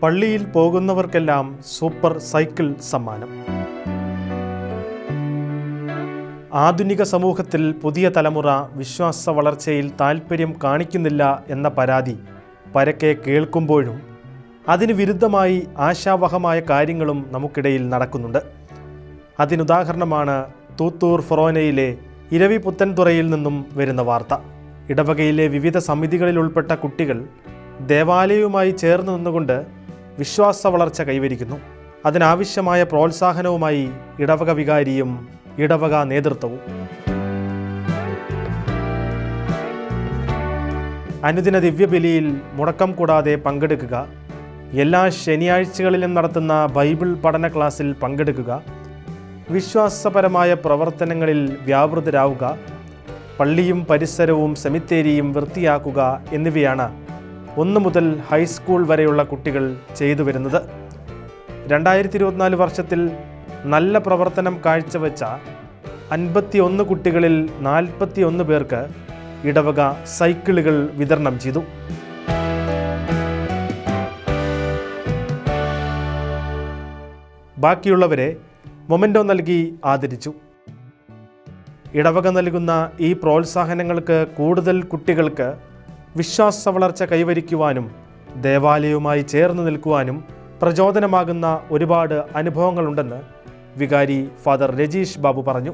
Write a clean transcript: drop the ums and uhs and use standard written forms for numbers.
പള്ളിയിൽ പോകുന്നവർക്കെല്ലാം super cycle സമ്മാനം. ആധുനിക സമൂഹത്തിൽ പുതിയ തലമുറ വിശ്വാസ വളർച്ചയിൽ താൽപ്പര്യം കാണിക്കുന്നില്ല എന്ന പരാതി പരക്കെ കേൾക്കുമ്പോഴും അതിന് വിരുദ്ധമായി ആശാവഹമായ കാര്യങ്ങളും നമുക്കിടയിൽ നടക്കുന്നുണ്ട്. അതിനുദാഹരണമാണ് തൂത്തൂർ ഫൊറോനയിലെ ഇരവി പുത്തൻതുറയിൽ നിന്നും വരുന്ന വാർത്ത. ഇടവകയിലെ വിവിധ സമിതികളിൽ ഉൾപ്പെട്ട കുട്ടികൾ ദേവാലയവുമായി ചേർന്ന് നിന്നുകൊണ്ട് വിശ്വാസ വളർച്ച കൈവരിക്കുന്നു. അതിനാവശ്യമായ പ്രോത്സാഹനവുമായി ഇടവക വികാരിയും ഇടവക നേതൃത്വവും. അനുദിന ദിവ്യബലിയിൽ മുടക്കം കൂടാതെ പങ്കെടുക്കുക, എല്ലാ ശനിയാഴ്ചകളിലും നടത്തുന്ന ബൈബിൾ പഠന ക്ലാസ്സിൽ പങ്കെടുക്കുക, വിശ്വാസപരമായ പ്രവർത്തനങ്ങളിൽ വ്യാപൃതരാവുക, പള്ളിയും പരിസരവും സെമിത്തേരിയും വൃത്തിയാക്കുക എന്നിവയാണ് 1 മുതൽ ഹൈസ്കൂൾ വരെയുള്ള കുട്ടികൾ ചെയ്തു വരുന്നത്. 2024 വർഷത്തിൽ നല്ല പ്രവർത്തനം കാഴ്ചവെച്ച 51 കുട്ടികളിൽ 41 പേർക്ക് ഇടവക സൈക്കിളുകൾ വിതരണം ചെയ്തു. ബാക്കിയുള്ളവരെ മൊമെൻ്റോ നൽകി ആദരിച്ചു. ഇടവക നൽകുന്ന ഈ പ്രോത്സാഹനങ്ങൾക്ക് കൂടുതൽ കുട്ടികൾക്ക് വിശ്വാസ വളർച്ച കൈവരിക്കുവാനും ദേവാലയവുമായി ചേർന്ന് നിൽക്കുവാനും പ്രചോദനമാകുന്ന ഒരുപാട് അനുഭവങ്ങളുണ്ടെന്ന് വികാരി ഫാദർ രജീഷ് ബാബു പറഞ്ഞു.